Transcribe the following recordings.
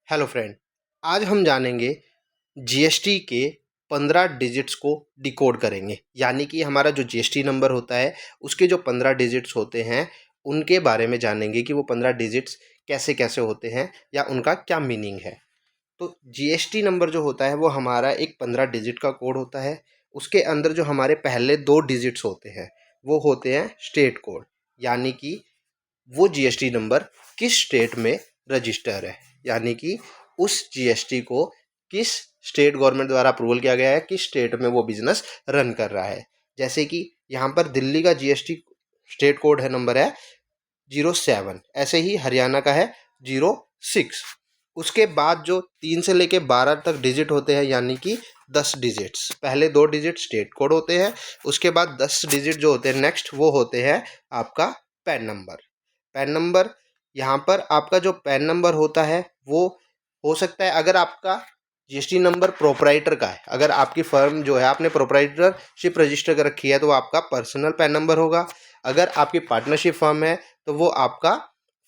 Hello friend, आज हम जानेंगे जीएसटी के 15 डिजिट्स को डिकोड करेंगे। यानी कि हमारा जो जीएसटी नंबर होता है उसके जो 15 डिजिट्स होते हैं उनके बारे में जानेंगे कि वो 15 डिजिट्स कैसे कैसे होते हैं या उनका क्या मीनिंग है। तो जीएसटी नंबर जो होता है वो हमारा एक 15 डिजिट का कोड होता है। उसके अंदर जो हमारे पहले 2 डिजिट्स होते हैं वो होते हैं स्टेट कोड। यानी कि वो जीएसटी नंबर किस स्टेट में रजिस्टर है, यानी कि उस जीएसटी को किस स्टेट गवर्नमेंट द्वारा अप्रूवल किया गया है, किस स्टेट में वो बिजनेस रन कर रहा है। जैसे कि यहाँ पर दिल्ली का जीएसटी स्टेट कोड है, नंबर है 07। ऐसे ही हरियाणा का है 06। उसके बाद जो 3 से लेके 12 तक डिजिट होते हैं, यानी कि 10 डिजिट्स। पहले 2 डिजिट स्टेट कोड होते हैं, उसके बाद 10 डिजिट जो होते हैं नेक्स्ट वो होते हैं आपका पैन नंबर। पैन नंबर, यहाँ पर आपका जो पैन नंबर होता है वो हो सकता है, अगर आपका जीएसटी नंबर प्रोपराइटर का है, अगर आपकी फर्म जो है आपने प्रोपराइटरशिप रजिस्टर कर रखी है तो वो आपका पर्सनल पैन नंबर होगा। अगर आपकी पार्टनरशिप फर्म है तो वो आपका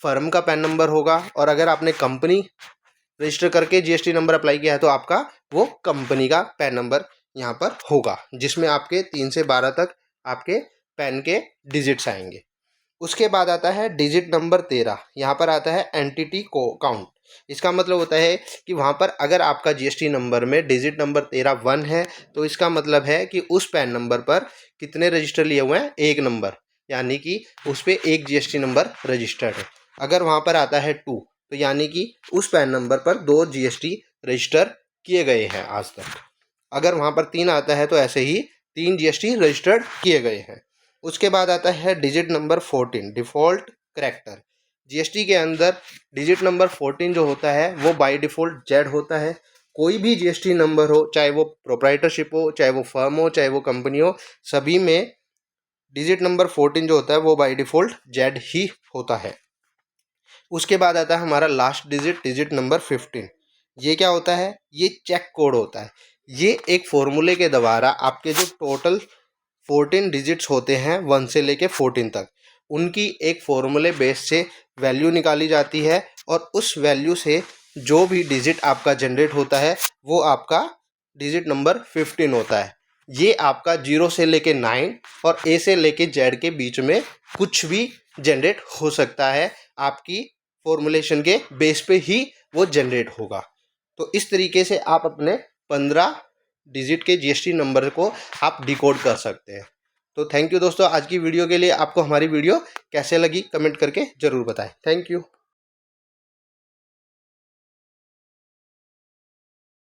फर्म का पैन नंबर होगा। और अगर आपने कंपनी रजिस्टर करके जीएसटी नंबर अप्लाई किया है तो आपका वो कंपनी का पैन नंबर यहाँ पर होगा, जिसमें आपके 3 से 12 तक आपके पैन के डिजिट्स आएंगे। उसके बाद आता है डिजिट नंबर 13। यहाँ पर आता है एंटिटी को काउंट। इसका मतलब होता है कि वहाँ पर अगर आपका जीएसटी नंबर में डिजिट नंबर 13 1 है तो इसका मतलब है कि उस पैन नंबर पर कितने रजिस्टर लिए हुए हैं, एक नंबर, यानी कि उस पर एक जीएसटी नंबर रजिस्टर्ड है। अगर वहाँ पर आता है 2 तो यानी कि उस पैन नंबर पर 2 जीएसटी रजिस्टर किए गए हैं आज तक। अगर वहाँ पर 3 आता है तो ऐसे ही 3 जीएसटी रजिस्टर्ड किए गए हैं। उसके बाद आता है digit number 14 default character. GST के अंदर डिजिट नंबर 14 जो होता है वो बाय डिफ़ॉल्ट जेड होता है। कोई भी जीएसटी नंबर हो, चाहे वो प्रोप्राइटरशिप हो, चाहे वो फर्म हो, चाहे वो कंपनी हो, सभी में डिजिट नंबर 14 जो होता है वो बाय डिफ़ॉल्ट जेड ही होता है। उसके बाद आता है हमारा लास्ट डिजिट, डिजिट नंबर 15। ये क्या होता है? ये चेक कोड होता है। ये एक फॉर्मूले के द्वारा आपके जो टोटल 14 डिजिट्स होते हैं 1 से लेके 14 तक, उनकी एक फॉर्मूले बेस से वैल्यू निकाली जाती है। और उस वैल्यू से जो भी डिजिट आपका जनरेट होता है वो आपका डिजिट नंबर 15 होता है। ये आपका 0 से लेके 9 और ए से लेके जेड के बीच में कुछ भी जनरेट हो सकता है। आपकी फॉर्मुलेशन के बेस पे ही वो जनरेट होगा। तो इस तरीके से आप अपने 15 डिजिट के जीएसटी नंबर को आप डिकोड कर सकते हैं। तो थैंक यू दोस्तों, आज की वीडियो के लिए। आपको हमारी वीडियो कैसे लगी कमेंट करके ज़रूर बताएं। Thank you.